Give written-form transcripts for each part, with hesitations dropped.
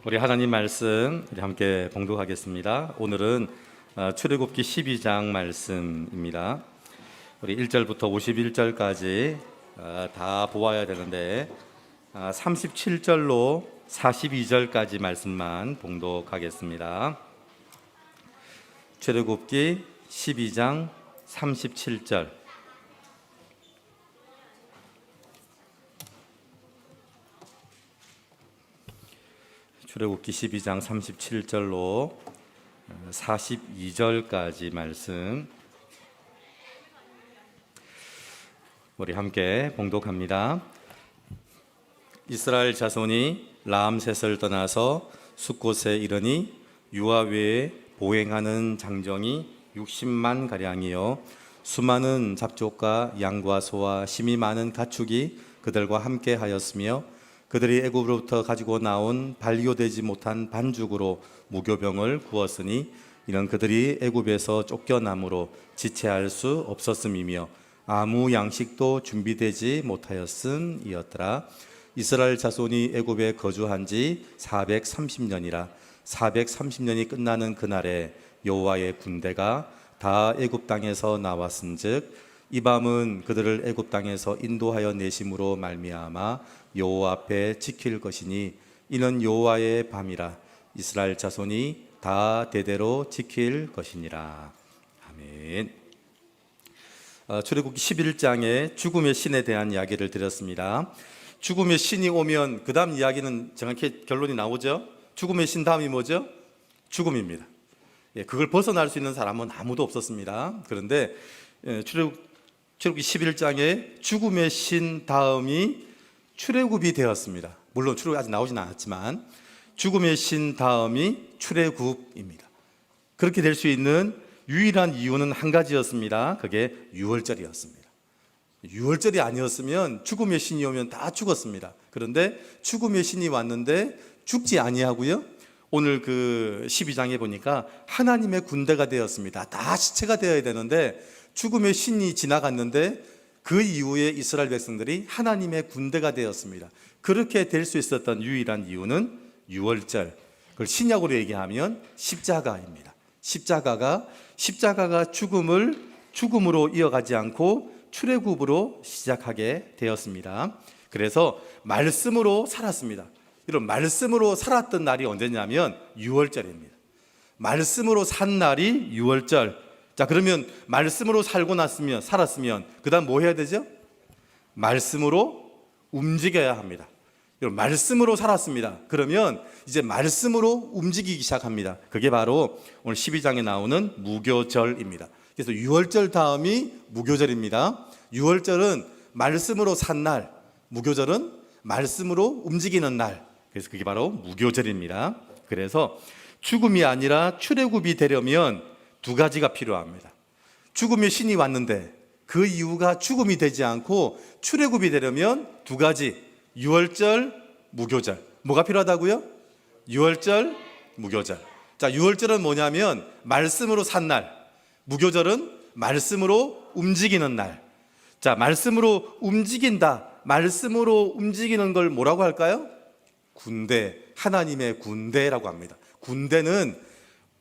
우리 하나님 말씀 우리 함께 봉독하겠습니다. 오늘은 출애굽기 12장 말씀입니다. 우리 1절부터 51절까지 다 보아야 되는데 37절로 42절까지 말씀만 봉독하겠습니다. 출애굽기 12장 37절. 출애굽기 12장 37절로 42절까지 말씀 우리 함께 봉독합니다. 이스라엘 자손이 라암셋을 떠나서 숫곳에 이르니 유아 외에 보행하는 장정이 60만 가량이요 수많은 잡족과 양과 소와 심이 많은 가축이 그들과 함께 하였으며 그들이 애굽으로부터 가지고 나온 발교되지 못한 반죽으로 무교병을 구웠으니 이는 그들이 애굽에서 쫓겨남으로 지체할 수 없었음이며 아무 양식도 준비되지 못하였음이었더라. 이스라엘 자손이 애굽에 거주한 지 430년이라 430년이 끝나는 그날에 여호와의 군대가 다 애굽 땅에서 나왔은즉 이 밤은 그들을 애굽 땅에서 인도하여 내심으로 말미암아 여호와 앞에 지킬 것이니 이는 여호와의 밤이라 이스라엘 자손이 다 대대로 지킬 것이니라. 아멘. 출애굽기 11장에 죽음의 신에 대한 이야기를 드렸습니다. 죽음의 신이 오면 그 다음 이야기는 정확히 결론이 나오죠. 죽음의 신 다음이 뭐죠? 죽음입니다. 그걸 벗어날 수 있는 사람은 아무도 없었습니다. 그런데 출애굽기 11장에 죽음의 신 다음이 출애굽이 되었습니다. 물론 출애굽이 아직 나오진 않았지만 죽음의 신 다음이 출애굽입니다. 그렇게 될 수 있는 유일한 이유는 한 가지였습니다. 그게 유월절이었습니다. 유월절이 아니었으면 죽음의 신이 오면 다 죽었습니다. 그런데 죽음의 신이 왔는데 죽지 아니하고요. 오늘 그 12장에 보니까 하나님의 군대가 되었습니다. 다 시체가 되어야 되는데 죽음의 신이 지나갔는데 그 이후에 이스라엘 백성들이 하나님의 군대가 되었습니다. 그렇게 될 수 있었던 유일한 이유는 유월절, 그걸 신약으로 얘기하면 십자가입니다. 십자가가 죽음을 죽음으로 이어가지 않고 출애굽으로 시작하게 되었습니다. 그래서 말씀으로 살았습니다. 이런 말씀으로 살았던 날이 언제냐면 유월절입니다. 말씀으로 산 날이 유월절. 자, 그러면 말씀으로 살았으면 그 다음 뭐 해야 되죠? 말씀으로 움직여야 합니다. 말씀으로 살았습니다. 그러면 이제 말씀으로 움직이기 시작합니다. 그게 바로 오늘 12장에 나오는 무교절입니다. 그래서 유월절 다음이 무교절입니다. 유월절은 말씀으로 산 날, 무교절은 말씀으로 움직이는 날. 그래서 그게 바로 무교절입니다. 그래서 죽음이 아니라 출애굽이 되려면 두 가지가 필요합니다. 죽음의 신이 왔는데 그 이유가 죽음이 되지 않고 출애굽이 되려면 두 가지, 유월절, 무교절. 뭐가 필요하다고요? 유월절, 무교절. 자, 유월절은 뭐냐면 말씀으로 산 날, 무교절은 말씀으로 움직이는 날. 자, 말씀으로 움직인다. 말씀으로 움직이는 걸 뭐라고 할까요? 군대, 하나님의 군대라고 합니다. 군대는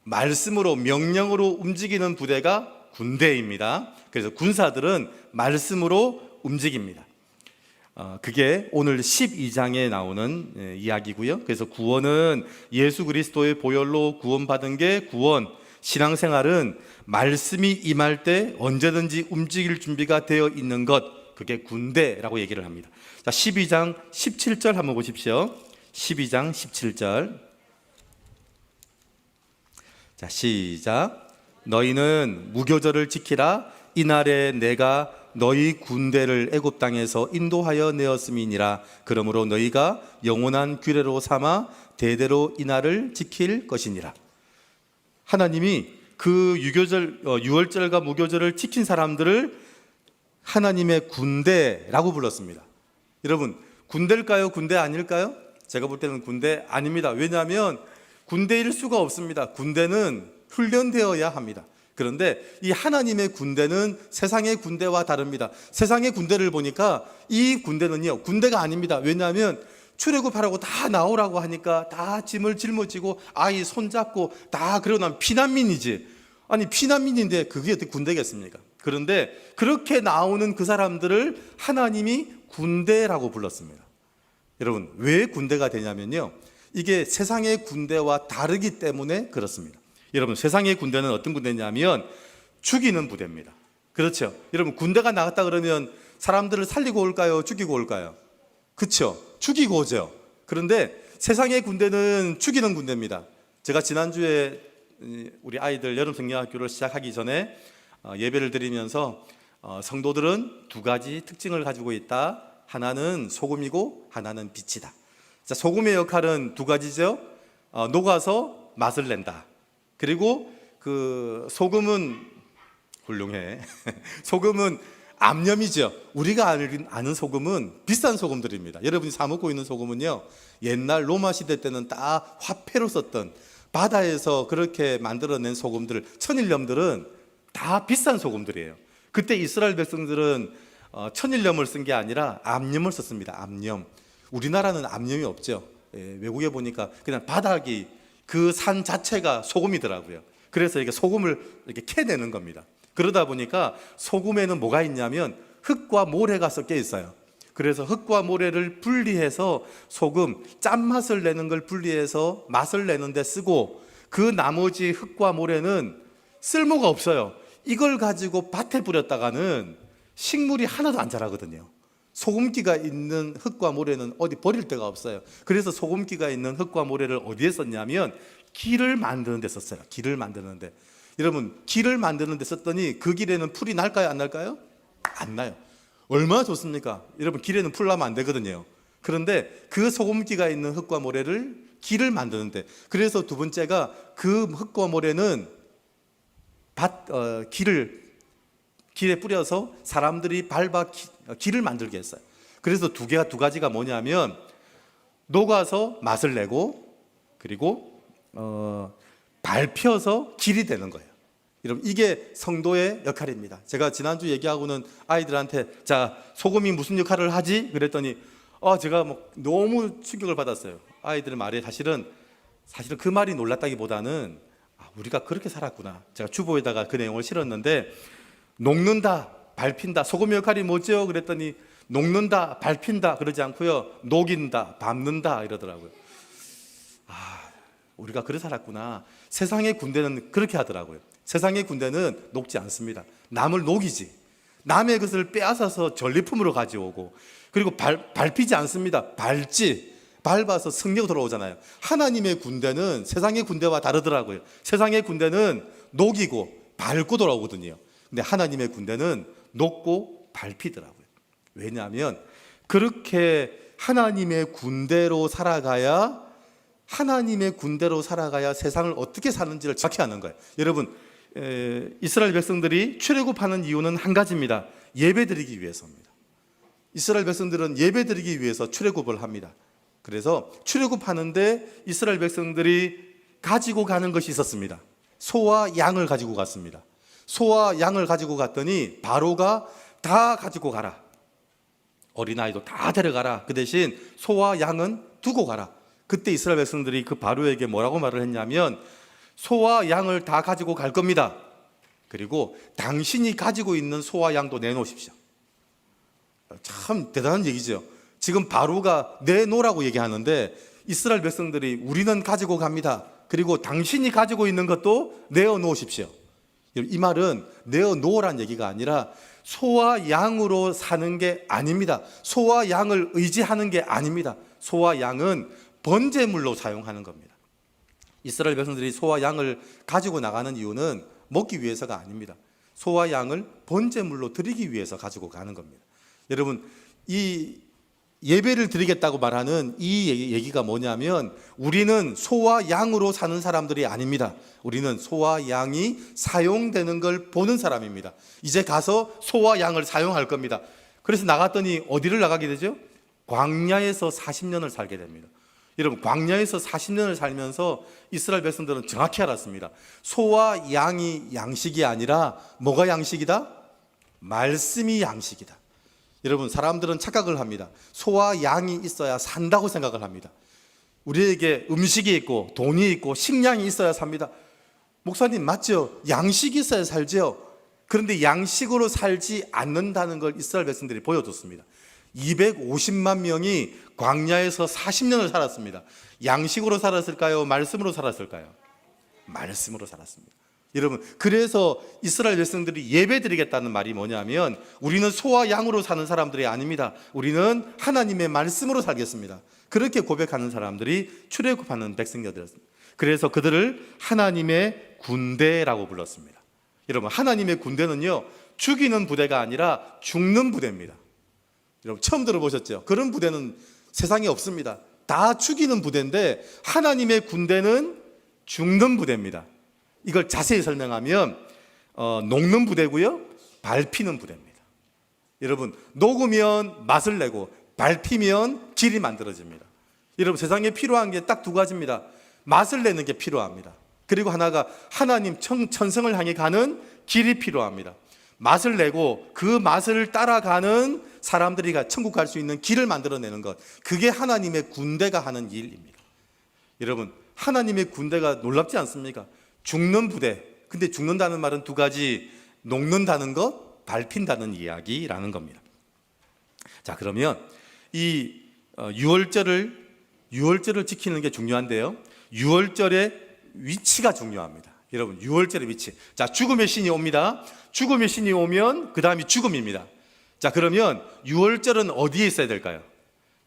말씀으로 명령으로 움직이는 부대가 군대입니다. 그래서 군사들은 말씀으로 움직입니다. 그게 오늘 12장에 나오는 이야기고요. 그래서 구원은 예수 그리스도의 보혈로 구원받은 게 구원. 신앙생활은 말씀이 임할 때 언제든지 움직일 준비가 되어 있는 것, 그게 군대라고 얘기를 합니다. 자, 12장 17절 한번 보십시오. 12장 17절. 자, 시작. 너희는 무교절을 지키라. 이날에 내가 너희 군대를 애굽 땅에서 인도하여 내었음이니라. 그러므로 너희가 영원한 규례로 삼아 대대로 이날을 지킬 것이니라. 하나님이 그 유월절과 무교절을 지킨 사람들을 하나님의 군대라고 불렀습니다. 여러분, 군대일까요? 군대 아닐까요? 제가 볼 때는 군대 아닙니다. 왜냐하면 군대일 수가 없습니다. 군대는 훈련되어야 합니다. 그런데 이 하나님의 군대는 세상의 군대와 다릅니다. 세상의 군대를 보니까 이 군대는요, 군대가 아닙니다. 왜냐하면 출애굽하라고 다 나오라고 하니까 다 짐을 짊어지고 아이 손잡고 다 그러고 나면 피난민이지. 아니 피난민인데 그게 어떻게 군대겠습니까? 그런데 그렇게 나오는 그 사람들을 하나님이 군대라고 불렀습니다. 여러분 왜 군대가 되냐면요, 이게 세상의 군대와 다르기 때문에 그렇습니다. 여러분 세상의 군대는 어떤 군대냐면 죽이는 부대입니다. 그렇죠? 여러분 군대가 나갔다 그러면 사람들을 살리고 올까요? 죽이고 올까요? 그렇죠? 죽이고 오죠. 그런데 세상의 군대는 죽이는 군대입니다. 제가 지난주에 우리 아이들 여름 성경학교를 시작하기 전에 예배를 드리면서 성도들은 두 가지 특징을 가지고 있다. 하나는 소금이고 하나는 빛이다. 자, 소금의 역할은 두 가지죠. 녹아서 맛을 낸다. 그리고 그 소금은 훌륭해. 소금은 암염이죠. 우리가 아는 소금은 비싼 소금들입니다. 여러분이 사 먹고 있는 소금은요, 옛날 로마 시대 때는 다 화폐로 썼던 바다에서 그렇게 만들어낸 소금들, 천일염들은 다 비싼 소금들이에요. 그때 이스라엘 백성들은 천일염을 쓴 게 아니라 암염을 썼습니다. 암염. 우리나라는 암염이 없죠. 외국에 보니까 그냥 바닥이 그 산 자체가 소금이더라고요. 그래서 이렇게 소금을 이렇게 캐내는 겁니다. 그러다 보니까 소금에는 뭐가 있냐면 흙과 모래가 섞여 있어요. 그래서 흙과 모래를 분리해서 소금, 짠맛을 내는 걸 분리해서 맛을 내는 데 쓰고, 그 나머지 흙과 모래는 쓸모가 없어요. 이걸 가지고 밭에 뿌렸다가는 식물이 하나도 안 자라거든요. 소금기가 있는 흙과 모래는 어디 버릴 데가 없어요. 그래서 소금기가 있는 흙과 모래를 어디에 썼냐면 길을 만드는 데 썼어요. 길을 만드는 데. 여러분 길을 만드는 데 썼더니 그 길에는 풀이 날까요? 안 날까요? 안 나요. 얼마나 좋습니까? 여러분 길에는 풀 나면 안 되거든요. 그런데 그 소금기가 있는 흙과 모래를 길을 만드는데, 그래서 두 번째가 그 흙과 모래는 길에 뿌려서 사람들이 밟아 길을 만들게 했어요. 그래서 두 가지가 뭐냐면 녹아서 맛을 내고, 그리고 밟혀서 길이 되는 거예요. 여러분 이게 성도의 역할입니다. 제가 지난주 얘기하고는 아이들한테 자 소금이 무슨 역할을 하지? 그랬더니 제가 너무 충격을 받았어요. 아이들 말에 사실은 그 말이 놀랐다기보다는 우리가 그렇게 살았구나. 제가 주보에다가 그 내용을 실었는데, 녹는다, 밟힌다. 소금의 역할이 뭐죠? 그랬더니 녹는다, 밟힌다 그러지 않고요, 녹인다, 밟는다 이러더라고요. 우리가 그래 살았구나. 세상의 군대는 그렇게 하더라고요. 세상의 군대는 녹지 않습니다. 남을 녹이지. 남의 것을 빼앗아서 전리품으로 가져오고, 그리고 밟히지 않습니다. 밟아서 승리가 돌아오잖아요. 하나님의 군대는 세상의 군대와 다르더라고요. 세상의 군대는 녹이고 밟고 돌아오거든요. 근데 하나님의 군대는 녹고 밟히더라고요. 왜냐하면 그렇게 하나님의 군대로 살아가야 세상을 어떻게 사는지를 정확히 아는 거예요. 여러분 이스라엘 백성들이 출애굽하는 이유는 한 가지입니다. 예배드리기 위해서입니다. 이스라엘 백성들은 예배드리기 위해서 출애굽을 합니다. 그래서 출애굽하는데 이스라엘 백성들이 가지고 가는 것이 있었습니다. 소와 양을 가지고 갔습니다. 소와 양을 가지고 갔더니 바로가 다 가지고 가라, 어린아이도 다 데려가라, 그 대신 소와 양은 두고 가라. 그때 이스라엘 백성들이 그 바로에게 뭐라고 말을 했냐면 소와 양을 다 가지고 갈 겁니다. 그리고 당신이 가지고 있는 소와 양도 내놓으십시오. 참 대단한 얘기죠. 지금 바로가 내놓으라고 얘기하는데 이스라엘 백성들이 우리는 가지고 갑니다. 그리고 당신이 가지고 있는 것도 내어놓으십시오. 이 말은 내어놓으란 얘기가 아니라 소와 양으로 사는 게 아닙니다. 소와 양을 의지하는 게 아닙니다. 소와 양은 번제물로 사용하는 겁니다. 이스라엘 백성들이 소와 양을 가지고 나가는 이유는 먹기 위해서가 아닙니다. 소와 양을 번제물로 드리기 위해서 가지고 가는 겁니다. 여러분 이 예배를 드리겠다고 말하는 이 얘기가 뭐냐면 우리는 소와 양으로 사는 사람들이 아닙니다. 우리는 소와 양이 사용되는 걸 보는 사람입니다. 이제 가서 소와 양을 사용할 겁니다. 그래서 나갔더니 어디를 나가게 되죠? 광야에서 40년을 살게 됩니다. 여러분 광야에서 40년을 살면서 이스라엘 백성들은 정확히 알았습니다. 소와 양이 양식이 아니라 뭐가 양식이다? 말씀이 양식이다. 여러분, 사람들은 착각을 합니다. 소와 양이 있어야 산다고 생각을 합니다. 우리에게 음식이 있고 돈이 있고 식량이 있어야 삽니다. 목사님, 맞죠? 양식이 있어야 살죠. 그런데 양식으로 살지 않는다는 걸 이스라엘 백성들이 보여줬습니다. 250만 명이 광야에서 40년을 살았습니다. 양식으로 살았을까요? 말씀으로 살았을까요? 말씀으로 살았습니다. 여러분, 그래서 이스라엘 백성들이 예배드리겠다는 말이 뭐냐면, 우리는 소와 양으로 사는 사람들이 아닙니다. 우리는 하나님의 말씀으로 살겠습니다. 그렇게 고백하는 사람들이 출애굽하는 백성들이었습니다. 그래서 그들을 하나님의 군대라고 불렀습니다. 여러분, 하나님의 군대는요, 죽이는 부대가 아니라 죽는 부대입니다. 여러분, 처음 들어보셨죠? 그런 부대는 세상에 없습니다. 다 죽이는 부대인데, 하나님의 군대는 죽는 부대입니다. 이걸 자세히 설명하면 녹는 부대고요, 밟히는 부대입니다. 여러분, 녹으면 맛을 내고 밟히면 길이 만들어집니다. 여러분, 세상에 필요한 게 딱 두 가지입니다. 맛을 내는 게 필요합니다. 그리고 하나가 하나님 천성을 향해 가는 길이 필요합니다. 맛을 내고 그 맛을 따라가는 사람들이 천국 갈 수 있는 길을 만들어내는 것, 그게 하나님의 군대가 하는 일입니다. 여러분, 하나님의 군대가 놀랍지 않습니까? 죽는 부대. 근데 죽는다는 말은 두 가지, 녹는다는 것, 밟힌다는 이야기라는 겁니다. 자, 그러면 이 유월절을 지키는 게 중요한데요, 유월절의 위치가 중요합니다. 여러분, 유월절의 위치. 자, 죽음의 신이 옵니다. 죽음의 신이 오면 그 다음이 죽음입니다. 자, 그러면 유월절은 어디에 있어야 될까요?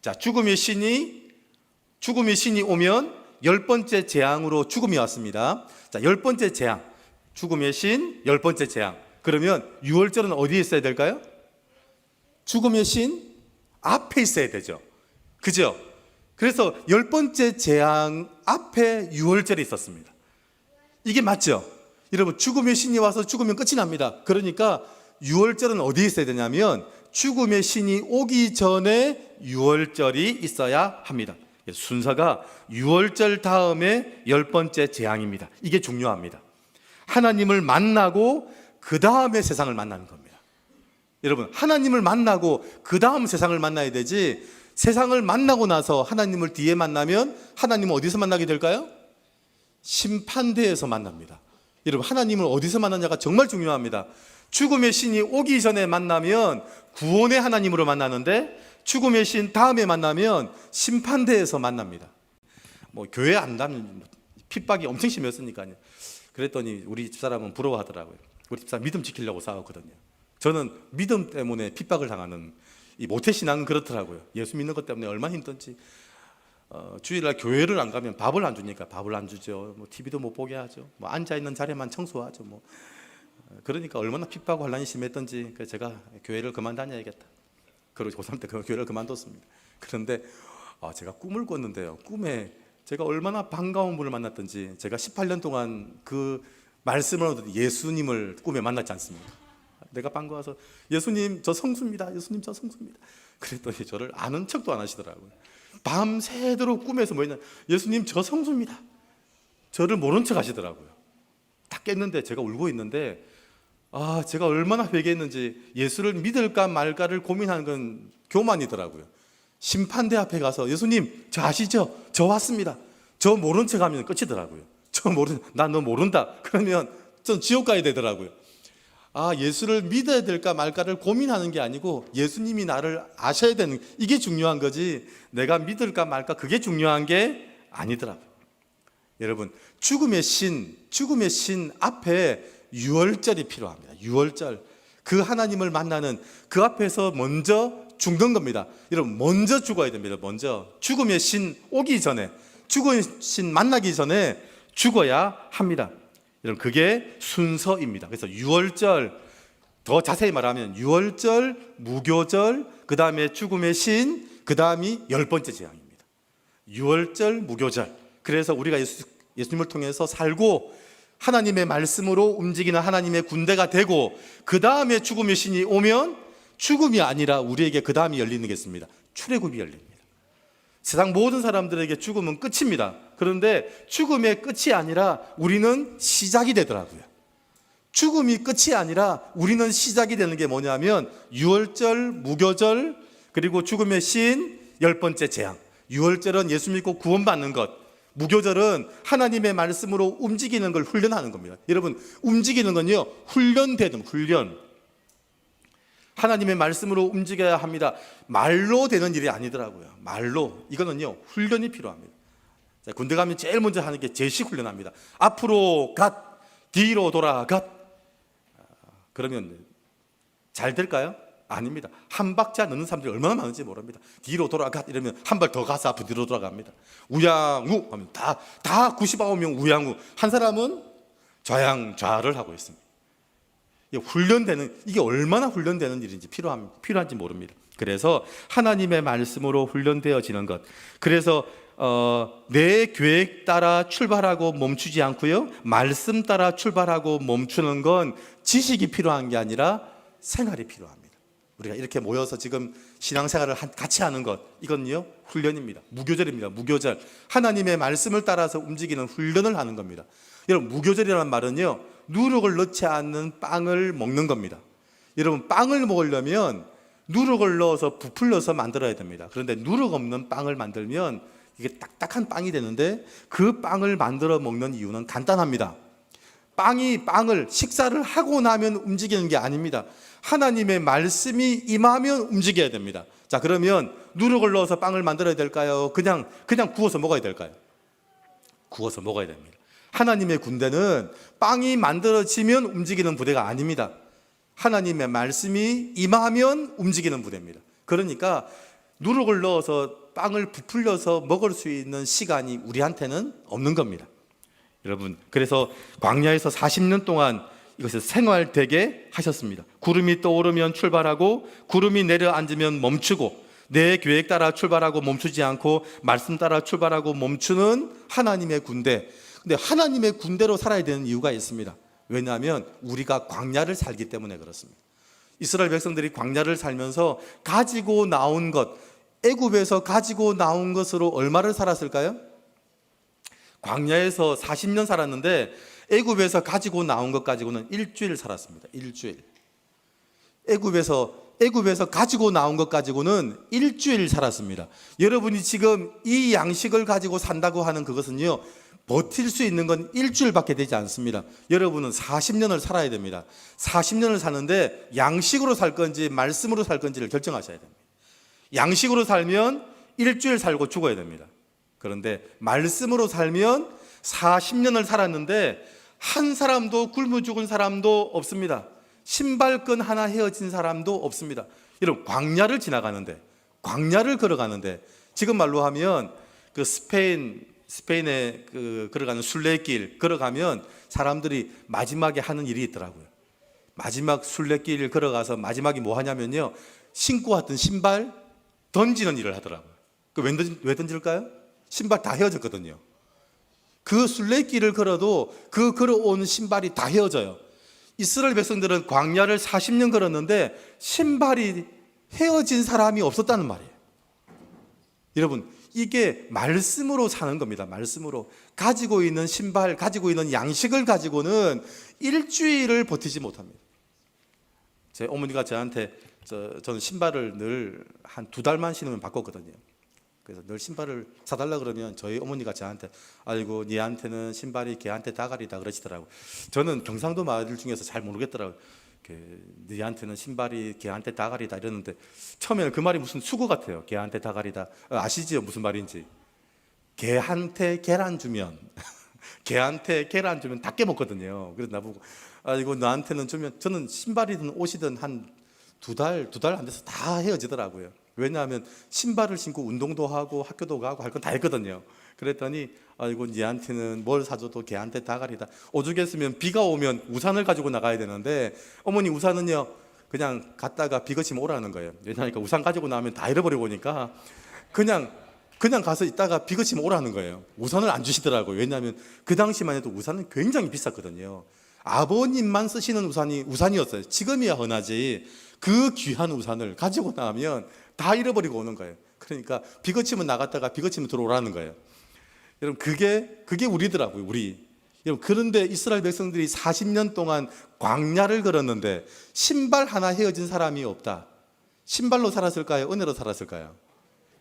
자, 죽음의 신이 오면 10번째 재앙으로 죽음이 왔습니다. 자, 10번째 재앙, 죽음의 신 10번째 재앙. 그러면 유월절은 어디에 있어야 될까요? 죽음의 신 앞에 있어야 되죠. 그죠? 그래서 10번째 재앙 앞에 유월절이 있었습니다. 이게 맞죠? 여러분, 죽음의 신이 와서 죽으면 끝이 납니다. 그러니까 유월절은 어디에 있어야 되냐면, 죽음의 신이 오기 전에 유월절이 있어야 합니다. 순서가 유월절 다음에 10번째 재앙입니다. 이게 중요합니다. 하나님을 만나고 그 다음에 세상을 만나는 겁니다. 여러분, 하나님을 만나고 그 다음 세상을 만나야 되지, 세상을 만나고 나서 하나님을 뒤에 만나면 하나님은 어디서 만나게 될까요? 심판대에서 만납니다. 여러분, 하나님을 어디서 만나냐가 정말 중요합니다. 죽음의 신이 오기 전에 만나면 구원의 하나님으로 만나는데, 죽음의 신 다음에 만나면 심판대에서 만납니다. 교회 안 다니면 핍박이 엄청 심했으니까요. 그랬더니 우리 집사람은 부러워하더라고요. 우리 집사람 믿음 지키려고 싸웠거든요. 저는 믿음 때문에 핍박을 당하는, 이 모태신앙은 그렇더라고요. 예수 믿는 것 때문에 얼마나 힘든지. 주일날 교회를 안 가면 밥을 안 주니까 밥을 안 주죠. TV도 못 보게 하죠. 앉아 있는 자리만 청소하죠. 그러니까 얼마나 핍박과 혼란이 심했던지. 그래서 제가 교회를 그만 다녀야겠다. 그리고 고3 때 그 교회를 그만뒀습니다. 그런데 제가 꿈을 꿨는데요, 꿈에 제가 얼마나 반가운 분을 만났던지, 제가 18년 동안 그 말씀을 얻은 예수님을 꿈에 만났지 않습니까? 내가 반가워서, 예수님 저 성수입니다. 예수님 저 성수입니다. 그랬더니 저를 아는 척도 안 하시더라고요. 밤새도록 꿈에서 뭐였냐, 예수님 저 성수입니다. 저를 모른 척 하시더라고요. 딱 깼는데 제가 울고 있는데, 제가 얼마나 회개했는지, 예수를 믿을까 말까를 고민하는 건 교만이더라고요. 심판대 앞에 가서, 예수님 저 아시죠? 저 왔습니다. 저 모른 척 하면 끝이더라고요. 난 너 모른다. 그러면 전 지옥 가야 되더라고요. 예수를 믿어야 될까 말까를 고민하는 게 아니고, 예수님이 나를 아셔야 되는, 이게 중요한 거지, 내가 믿을까 말까 그게 중요한 게 아니더라고요. 여러분, 죽음의 신 앞에 유월절이 필요합니다. 유월절, 그 하나님을 만나는 그 앞에서 먼저 죽는 겁니다. 여러분, 먼저 죽어야 됩니다. 먼저 죽음의 신 오기 전에, 죽음의 신 만나기 전에 죽어야 합니다. 여러분, 그게 순서입니다. 그래서 유월절, 더 자세히 말하면 유월절, 무교절, 그 다음에 죽음의 신, 그 다음이 10번째 재앙입니다. 유월절, 무교절. 그래서 우리가 예수님을 통해서 살고 하나님의 말씀으로 움직이는 하나님의 군대가 되고, 그 다음에 죽음의 신이 오면 죽음이 아니라 우리에게 그 다음이 열리는 게 있습니다. 출애굽이 열립니다. 세상 모든 사람들에게 죽음은 끝입니다. 그런데 죽음의 끝이 아니라 우리는 시작이 되더라고요. 죽음이 끝이 아니라 우리는 시작이 되는 게 뭐냐면 유월절, 무교절, 그리고 죽음의 신, 10번째 재앙. 유월절은 예수 믿고 구원받는 것, 무교절은 하나님의 말씀으로 움직이는 걸 훈련하는 겁니다. 여러분, 움직이는 건요, 훈련되는 훈련. 하나님의 말씀으로 움직여야 합니다. 말로 되는 일이 아니더라고요. 말로. 이거는요, 훈련이 필요합니다. 자, 군대 가면 제일 먼저 하는 게 제식 훈련합니다. 앞으로 갓, 뒤로 돌아 갓. 그러면 잘 될까요? 아닙니다. 한 박자 넣는 사람들이 얼마나 많은지 모릅니다. 뒤로 돌아 갓 이러면 한 발 더 가서 앞으로 뒤로 돌아갑니다. 우양우 하면 다 99명 우양우. 한 사람은 좌양 좌를 하고 있습니다. 훈련되는, 이게 얼마나 훈련되는 일인지 필요한지 모릅니다. 그래서 하나님의 말씀으로 훈련되어지는 것. 그래서 내 계획 따라 출발하고 멈추지 않고요, 말씀 따라 출발하고 멈추는 건 지식이 필요한 게 아니라 생활이 필요합니다. 우리가 이렇게 모여서 지금 신앙생활을 같이 하는 것, 이건요 훈련입니다. 무교절입니다. 무교절. 하나님의 말씀을 따라서 움직이는 훈련을 하는 겁니다. 여러분, 무교절이라는 말은요, 누룩을 넣지 않는 빵을 먹는 겁니다. 여러분, 빵을 먹으려면 누룩을 넣어서 부풀려서 만들어야 됩니다. 그런데 누룩 없는 빵을 만들면 이게 딱딱한 빵이 되는데, 그 빵을 만들어 먹는 이유는 간단합니다. 빵을 식사를 하고 나면 움직이는 게 아닙니다. 하나님의 말씀이 임하면 움직여야 됩니다. 자, 그러면 누룩을 넣어서 빵을 만들어야 될까요? 그냥 구워서 먹어야 될까요? 구워서 먹어야 됩니다. 하나님의 군대는 빵이 만들어지면 움직이는 부대가 아닙니다. 하나님의 말씀이 임하면 움직이는 부대입니다. 그러니까 누룩을 넣어서 빵을 부풀려서 먹을 수 있는 시간이 우리한테는 없는 겁니다. 여러분, 그래서 광야에서 40년 동안 이것을 생활되게 하셨습니다. 구름이 떠오르면 출발하고 구름이 내려앉으면 멈추고, 내 계획 따라 출발하고 멈추지 않고 말씀 따라 출발하고 멈추는 하나님의 군대. 근데 하나님의 군대로 살아야 되는 이유가 있습니다. 왜냐하면 우리가 광야를 살기 때문에 그렇습니다. 이스라엘 백성들이 광야를 살면서 가지고 나온 것, 애굽에서 가지고 나온 것으로 얼마를 살았을까요? 광야에서 40년 살았는데 애굽에서 가지고 나온 것 가지고는 일주일 살았습니다. 일주일. 애굽에서 가지고 나온 것 가지고는 일주일 살았습니다. 여러분이 지금 이 양식을 가지고 산다고 하는 그것은요, 버틸 수 있는 건 일주일밖에 되지 않습니다. 여러분은 40년을 살아야 됩니다. 40년을 사는데 양식으로 살 건지 말씀으로 살 건지를 결정하셔야 됩니다. 양식으로 살면 일주일 살고 죽어야 됩니다. 그런데 말씀으로 살면 40년을 살았는데 한 사람도 굶어 죽은 사람도 없습니다. 신발끈 하나 헤어진 사람도 없습니다. 여러분, 광야를 지나가는데, 광야를 걸어가는데, 지금 말로 하면 그 스페인에 걸어가는 순례길 걸어가면 사람들이 마지막에 하는 일이 있더라고요. 마지막 순례길을 걸어가서 마지막에 뭐 하냐면요, 신고 왔던 신발 던지는 일을 하더라고요. 왜 던질까요? 신발 다 헤어졌거든요. 그 순례길을 걸어도 그 걸어온 신발이 다 헤어져요. 이스라엘 백성들은 광야를 40년 걸었는데 신발이 헤어진 사람이 없었다는 말이에요. 여러분, 이게 말씀으로 사는 겁니다. 말씀으로. 가지고 있는 신발, 가지고 있는 양식을 가지고는 일주일을 버티지 못합니다. 제 어머니가 저한테, 저는 신발을 늘 한 2달만 신으면 바꿨거든요. 그래서 늘 신발을 사달라 그러면 저희 어머니가 저한테, 아이고 니한테는 신발이 개한테 다갈이다 그러시더라고요. 저는 경상도 말 중에서 잘 모르겠더라고요. 니한테는 신발이 개한테 다갈이다 이러는데, 처음에는 그 말이 무슨 수고 같아요. 개한테 다갈이다. 아시지요? 무슨 말인지. 개한테 계란 주면 개한테 계란 주면 다 깨먹거든요. 그래서 나보고, 아이고 너한테는 주면, 저는 신발이든 옷이든 한 2달 안 돼서 다 헤어지더라고요. 왜냐하면 신발을 신고 운동도 하고 학교도 가고 할 건 다 했거든요. 그랬더니, 아이고 니한테는 뭘 사줘도 걔한테 다갈이다. 오죽했으면 비가 오면 우산을 가지고 나가야 되는데, 어머니 우산은요 그냥 갔다가 비 그치면 오라는 거예요. 왜냐하니까 우산 가지고 나면 다 잃어버리고 오니까 그냥 가서 있다가 비 그치면 오라는 거예요. 우산을 안 주시더라고요. 왜냐하면 그 당시만 해도 우산은 굉장히 비쌌거든요. 아버님만 쓰시는 우산이었어요. 지금이야 흔하지. 그 귀한 우산을 가지고 나면 다 잃어버리고 오는 거예요. 그러니까 비 그치면 나갔다가 비 그치면 들어오라는 거예요. 여러분, 그게 우리더라고요. 우리 여러분, 그런데 이스라엘 백성들이 40년 동안 광야를 걸었는데 신발 하나 헤어진 사람이 없다. 신발로 살았을까요? 은혜로 살았을까요?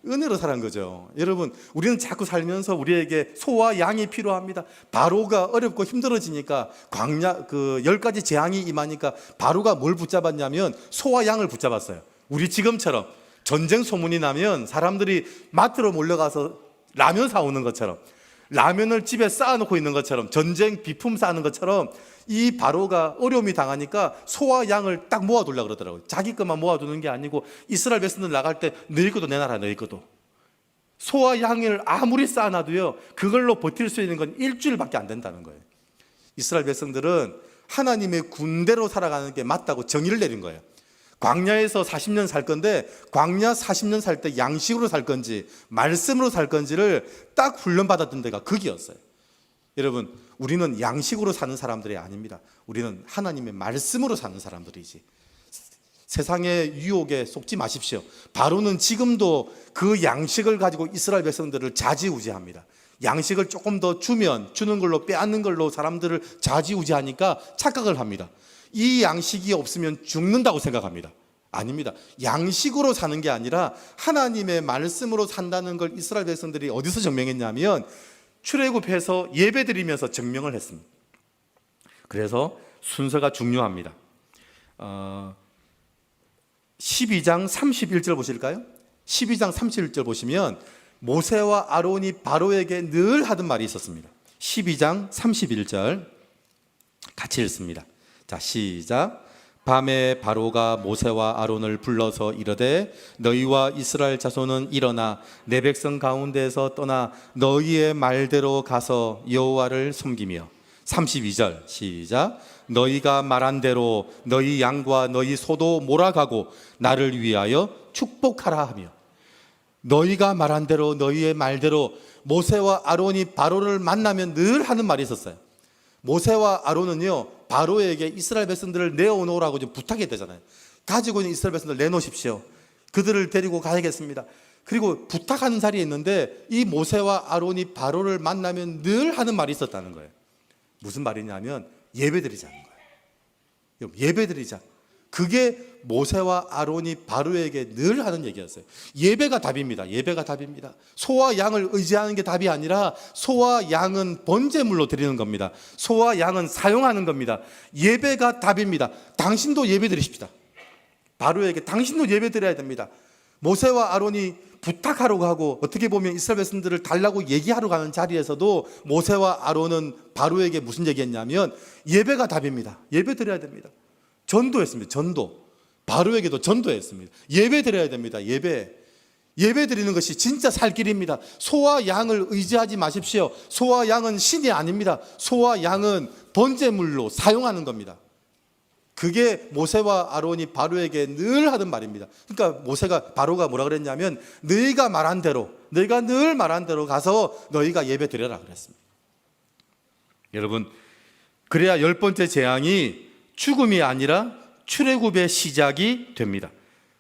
은혜로 살은 거죠. 여러분, 우리는 자꾸 살면서 우리에게 소와 양이 필요합니다. 바로가 어렵고 힘들어지니까 광야 10가지 재앙이 임하니까 바로가 뭘 붙잡았냐면 소와 양을 붙잡았어요. 우리 지금처럼 전쟁 소문이 나면 사람들이 마트로 몰려가서 라면 사오는 것처럼, 라면을 집에 쌓아놓고 있는 것처럼, 전쟁 비품 쌓는 것처럼 이 바로가 어려움이 당하니까 소와 양을 딱 모아두려고 그러더라고요. 자기 것만 모아두는 게 아니고 이스라엘 백성들 나갈 때 너희 것도 내놔라, 너희 것도. 소와 양을 아무리 쌓아놔도요, 그걸로 버틸 수 있는 건 일주일밖에 안 된다는 거예요. 이스라엘 백성들은 하나님의 군대로 살아가는 게 맞다고 정의를 내린 거예요. 광야에서 40년 살 건데 광야 40년 살 때 양식으로 살 건지 말씀으로 살 건지를 딱 훈련받았던 데가 거기였어요. 여러분, 우리는 양식으로 사는 사람들이 아닙니다. 우리는 하나님의 말씀으로 사는 사람들이지. 세상의 유혹에 속지 마십시오. 바로는 지금도 그 양식을 가지고 이스라엘 백성들을 좌지우지합니다. 양식을 조금 더 주는 걸로 빼앗는 걸로 사람들을 좌지우지하니까 착각을 합니다. 이 양식이 없으면 죽는다고 생각합니다. 아닙니다. 양식으로 사는 게 아니라 하나님의 말씀으로 산다는 걸 이스라엘 백성들이 어디서 증명했냐면 출애굽해서 예배드리면서 증명을 했습니다. 그래서 순서가 중요합니다. 12장 31절 보실까요? 12장 31절 보시면 모세와 아론이 바로에게 늘 하던 말이 있었습니다. 12장 31절 같이 읽습니다. 자, 시작. 밤에 바로가 모세와 아론을 불러서 이르되 너희와 이스라엘 자손은 일어나 내 백성 가운데에서 떠나 너희의 말대로 가서 여호와를 섬기며. 32절 시작. 너희가 말한 대로 너희 양과 너희 소도 몰아가고 나를 위하여 축복하라 하며. 너희가 말한 대로 너희의 말대로 모세와 아론이 바로를 만나면 늘 하는 말이 있었어요. 모세와 아론은요, 바로에게 이스라엘 백성들을 내어놓으라고 좀 부탁이 되잖아요. 가지고 있는 이스라엘 백성들 내놓으십시오. 그들을 데리고 가야겠습니다. 그리고 부탁하는 자리에 있는데 이 모세와 아론이 바로를 만나면 늘 하는 말이 있었다는 거예요. 무슨 말이냐면 예배드리자는 거예요. 예배드리자. 그게 모세와 아론이 바로에게 늘 하는 얘기였어요. 예배가 답입니다. 예배가 답입니다. 소와 양을 의지하는 게 답이 아니라 소와 양은 번제물로 드리는 겁니다. 소와 양은 사용하는 겁니다. 예배가 답입니다. 당신도 예배 드리십시다. 바로에게 당신도 예배 드려야 됩니다. 모세와 아론이 부탁하려고 하고 어떻게 보면 이스라엘 백성들을 달라고 얘기하러 가는 자리에서도 모세와 아론은 바로에게 무슨 얘기했냐면 예배가 답입니다. 예배 드려야 됩니다. 전도했습니다. 전도. 바로에게도 전도했습니다. 예배 드려야 됩니다. 예배 드리는 것이 진짜 살 길입니다. 소와 양을 의지하지 마십시오. 소와 양은 신이 아닙니다. 소와 양은 번제물로 사용하는 겁니다. 그게 모세와 아론이 바로에게 늘 하던 말입니다. 그러니까 바로가 뭐라 그랬냐면 너희가 말한 대로, 너희가 늘 말한 대로 가서 너희가 예배 드려라 그랬습니다. 여러분, 그래야 10번째 재앙이 죽음이 아니라 출애굽의 시작이 됩니다.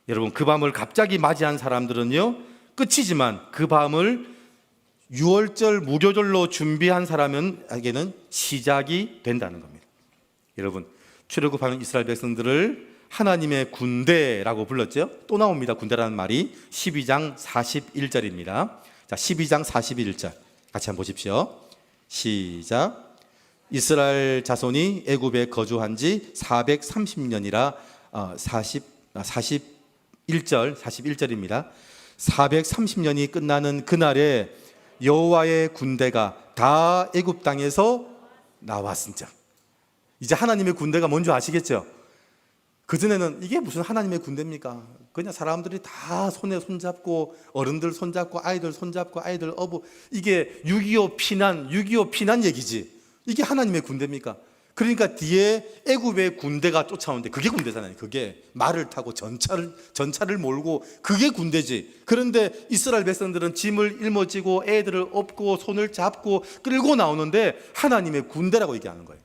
여러분, 그 밤을 갑자기 맞이한 사람들은요, 끝이지만 그 밤을 유월절 무교절로 준비한 사람에게는 시작이 된다는 겁니다. 여러분, 출애굽하는 이스라엘 백성들을 하나님의 군대라고 불렀죠. 또 나옵니다. 군대라는 말이 12장 41절입니다. 자, 12장 41절 같이 한번 보십시오. 시작. 이스라엘 자손이 애굽에 거주한 지 430년이라 41절입니다. 430년이 끝나는 그날에 여호와의 군대가 다 애굽 땅에서 나왔은즉. 이제 하나님의 군대가 뭔지 아시겠죠? 그전에는 이게 무슨 하나님의 군대입니까? 그냥 사람들이 다 손에 손잡고 어른들 손잡고 아이들 손잡고 아이들 어부, 이게 6.25 피난 얘기지. 이게 하나님의 군대입니까? 그러니까 뒤에 애굽의 군대가 쫓아오는데 그게 군대잖아요. 그게 말을 타고 전차를 몰고 그게 군대지. 그런데 이스라엘 백성들은 짐을 일머지고 애들을 업고 손을 잡고 끌고 나오는데 하나님의 군대라고 얘기하는 거예요.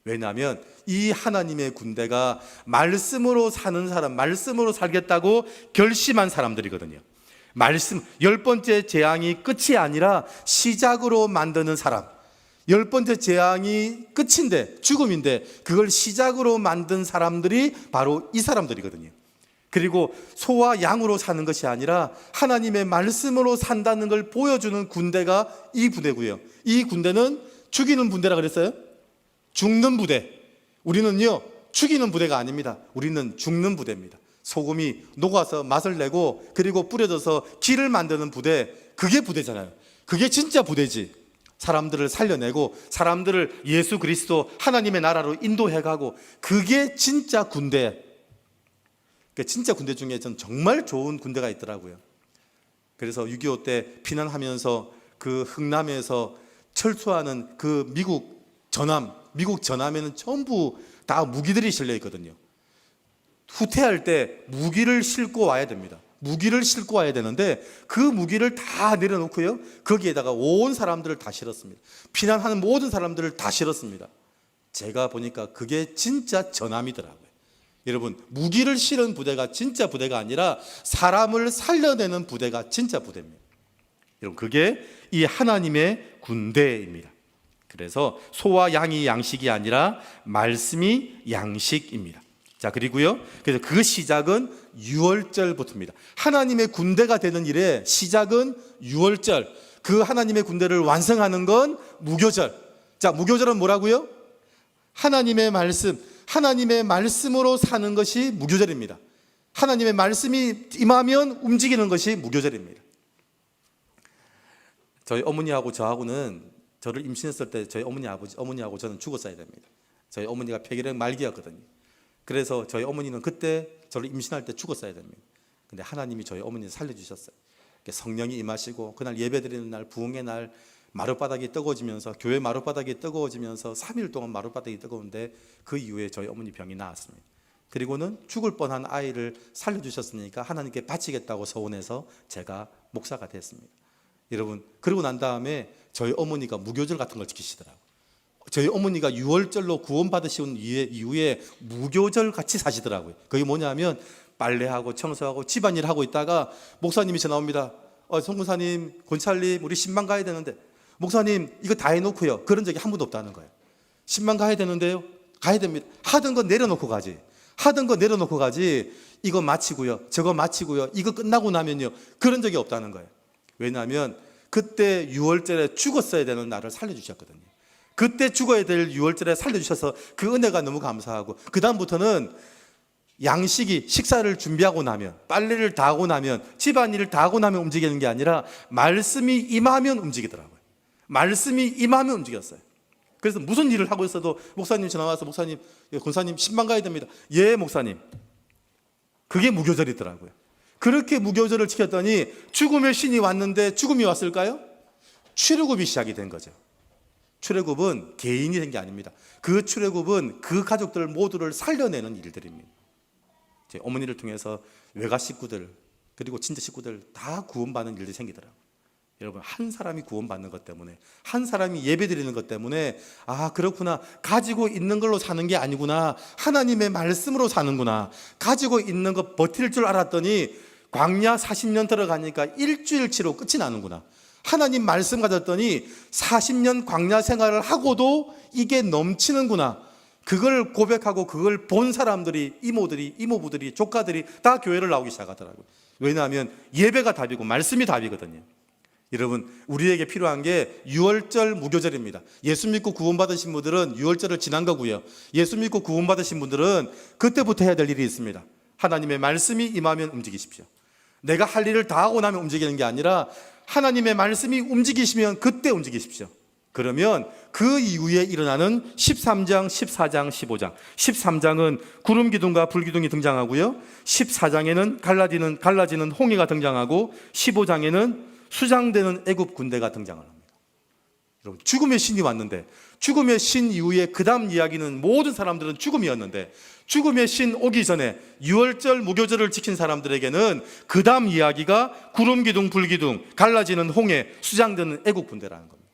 왜냐하면 이 하나님의 군대가 말씀으로 사는 사람, 말씀으로 살겠다고 결심한 사람들이거든요. 말씀, 10번째 재앙이 끝이 아니라 시작으로 만드는 사람. 10번째 재앙이 끝인데, 죽음인데 그걸 시작으로 만든 사람들이 바로 이 사람들이거든요. 그리고 소와 양으로 사는 것이 아니라 하나님의 말씀으로 산다는 걸 보여주는 군대가 이 부대고요. 이 군대는 죽이는 부대라 그랬어요? 죽는 부대. 우리는요, 죽이는 부대가 아닙니다. 우리는 죽는 부대입니다. 소금이 녹아서 맛을 내고 그리고 뿌려져서 기를 만드는 부대, 그게 부대잖아요. 그게 진짜 부대지. 사람들을 살려내고 사람들을 예수 그리스도 하나님의 나라로 인도해가고, 그게 진짜 군대. 진짜 군대 중에 전 정말 좋은 군대가 있더라고요. 그래서 6.25 때 피난하면서 그 흥남에서 철수하는 그 미국 전함에는 전부 다 무기들이 실려 있거든요. 후퇴할 때 무기를 싣고 와야 됩니다. 무기를 싣고 와야 되는데 그 무기를 다 내려놓고요, 거기에다가 온 사람들을 다 실었습니다. 피난하는 모든 사람들을 다 실었습니다. 제가 보니까 그게 진짜 전함이더라고요. 여러분, 무기를 실은 부대가 진짜 부대가 아니라 사람을 살려내는 부대가 진짜 부대입니다. 여러분, 그게 이 하나님의 군대입니다. 그래서 소와 양이 양식이 아니라 말씀이 양식입니다. 자, 그리고요, 그래서 그 시작은 유월절부터입니다. 하나님의 군대가 되는 일의 시작은 유월절. 그 하나님의 군대를 완성하는 건 무교절. 자, 무교절은 뭐라고요? 하나님의 말씀으로 사는 것이 무교절입니다. 하나님의 말씀이 임하면 움직이는 것이 무교절입니다. 저희 어머니하고 저하고는, 저를 임신했을 때 저희 어머니하고 저는 죽었어야 됩니다. 저희 어머니가 폐결핵 말기였거든요. 그래서 저희 어머니는 그때 저를 임신할 때 죽었어야 됩니다. 근데 하나님이 저희 어머니를 살려주셨어요. 성령이 임하시고 그날 예배드리는 날, 부흥의 날, 마룻바닥이 뜨거워지면서, 교회 마룻바닥이 뜨거워지면서 3일 동안 마룻바닥이 뜨거운데 그 이후에 저희 어머니 병이 나았습니다. 그리고는 죽을 뻔한 아이를 살려주셨으니까 하나님께 바치겠다고 서원해서 제가 목사가 됐습니다. 여러분, 그러고 난 다음에 저희 어머니가 무교절 같은 걸 지키시더라고요. 저희 어머니가 유월절로 구원받으신 이후에 무교절 같이 사시더라고요. 그게 뭐냐면 빨래하고 청소하고 집안일 하고 있다가 목사님이 전화 옵니다. 송군사님, 권찰님, 우리 신방 가야 되는데, 목사님 이거 다 해놓고요. 그런 적이 한 번도 없다는 거예요. 신방 가야 되는데요. 가야 됩니다. 하던 거 내려놓고 가지. 이거 마치고요, 저거 마치고요, 이거 끝나고 나면요, 그런 적이 없다는 거예요. 왜냐하면 그때 유월절에 죽었어야 되는 나를 살려주셨거든요. 그때 죽어야 될 유월절에 살려주셔서 그 은혜가 너무 감사하고, 그 다음부터는 양식이 식사를 준비하고 나면, 빨래를 다 하고 나면, 집안일을 다 하고 나면 움직이는 게 아니라 말씀이 임하면 움직이더라고요. 말씀이 임하면 움직였어요. 그래서 무슨 일을 하고 있어도 목사님 전화 와서, 목사님, 권사님 신방 가야 됩니다. 예, 목사님. 그게 무교절이더라고요. 그렇게 무교절을 지켰더니 죽음의 신이 왔는데, 죽음이 왔을까요? 출애굽이 시작이 된 거죠. 출애굽은 개인이 된 게 아닙니다. 그 출애굽은 그 가족들 모두를 살려내는 일들입니다. 제 어머니를 통해서 외가 식구들, 그리고 친자 식구들 다 구원받는 일들이 생기더라고요. 여러분, 한 사람이 구원받는 것 때문에, 한 사람이 예배드리는 것 때문에, 아, 그렇구나, 가지고 있는 걸로 사는 게 아니구나, 하나님의 말씀으로 사는구나, 가지고 있는 거 버틸 줄 알았더니 광야 40년 들어가니까 일주일치로 끝이 나는구나, 하나님 말씀 가졌더니 40년 광야 생활을 하고도 이게 넘치는구나, 그걸 고백하고 그걸 본 사람들이, 이모부들이, 조카들이 다 교회를 나오기 시작하더라고요. 왜냐하면 예배가 답이고 말씀이 답이거든요. 여러분, 우리에게 필요한 게 유월절 무교절입니다. 예수 믿고 구원받으신 분들은 유월절을 지난 거고요, 예수 믿고 구원받으신 분들은 그때부터 해야 될 일이 있습니다. 하나님의 말씀이 임하면 움직이십시오. 내가 할 일을 다 하고 나면 움직이는 게 아니라 하나님의 말씀이 움직이시면 그때 움직이십시오. 그러면 그 이후에 일어나는 13장, 14장, 15장. 13장은 구름 기둥과 불 기둥이 등장하고요, 14장에는 갈라지는 홍해가 등장하고, 15장에는 수장되는 애굽 군대가 등장을 합니다. 여러분, 죽음의 신이 왔는데, 죽음의 신 이후에 그 다음 이야기는 모든 사람들은 죽음이었는데, 죽음의 신 오기 전에 유월절 무교절을 지킨 사람들에게는 그 다음 이야기가 구름 기둥, 불 기둥, 갈라지는 홍해, 수장되는 애국 군대라는 겁니다.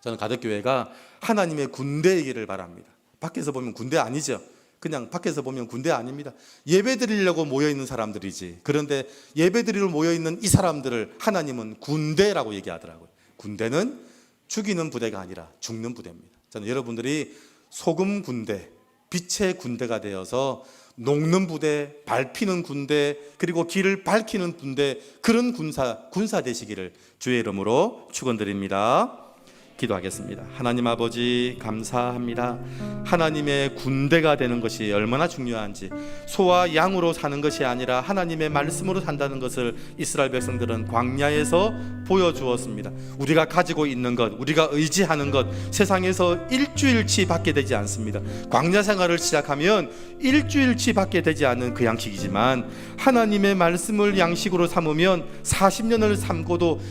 저는 가덕교회가 하나님의 군대이기를 바랍니다. 밖에서 보면 군대 아니죠. 그냥 밖에서 보면 군대 아닙니다. 예배 드리려고 모여있는 사람들이지. 그런데 예배 드리러 모여있는 이 사람들을 하나님은 군대라고 얘기하더라고요. 군대는 죽이는 부대가 아니라 죽는 부대입니다. 저는 여러분들이 소금 군대, 빛의 군대가 되어서 녹는 부대, 밟히는 군대, 그리고 길을 밝히는 군대, 그런 군사 되시기를 주의 이름으로 축원드립니다. 기도하겠습니다. 하나님 아버지, 감사합니다. 하나님의 군대가 되는 것이 얼마나 중요한지, 소와 양으로 사는 것이 아니라 하나님의 말씀으로 산다는 것을 이스라엘 백성들은 광야에서 보여주었습니다. 우리가 가지고 있는 것, 우리가 의지하는 것, 세상에서 일주일치 받게 되지 않습니다. 광야 생활을 시작하면 일주일치 받게 되지 않는 그 양식이지만, 하나님의 말씀을 양식으로 삼으면 40년을 삼고도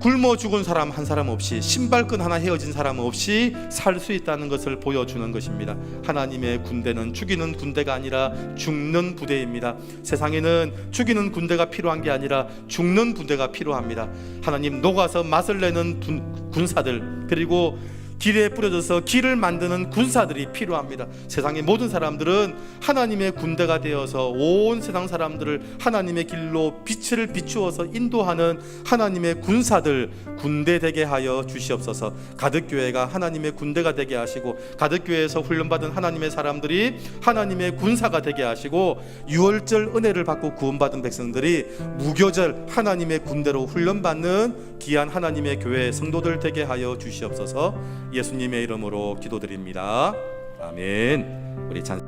굶어 죽은 사람 한 사람 없이, 신발끈 하나 헤어진 사람 없이 살 수 있다는 것을 보여주는 것입니다. 하나님의 군대는 죽이는 군대가 아니라 죽는 부대입니다. 세상에는 죽이는 군대가 필요한 게 아니라 죽는 군대가 필요합니다. 하나님, 녹아서 맛을 내는 군사들, 그리고 길에 뿌려져서 길을 만드는 군사들이 필요합니다. 세상의 모든 사람들은 하나님의 군대가 되어서 온 세상 사람들을 하나님의 길로 빛을 비추어서 인도하는 하나님의 군사들, 군대 되게 하여 주시옵소서. 가득교회가 하나님의 군대가 되게 하시고, 가득교회에서 훈련받은 하나님의 사람들이 하나님의 군사가 되게 하시고, 유월절 은혜를 받고 구원받은 백성들이 무교절 하나님의 군대로 훈련받는 귀한 하나님의 교회 성도들 되게 하여 주시옵소서. 예수님의 이름으로 기도드립니다. 아멘. 우리 찬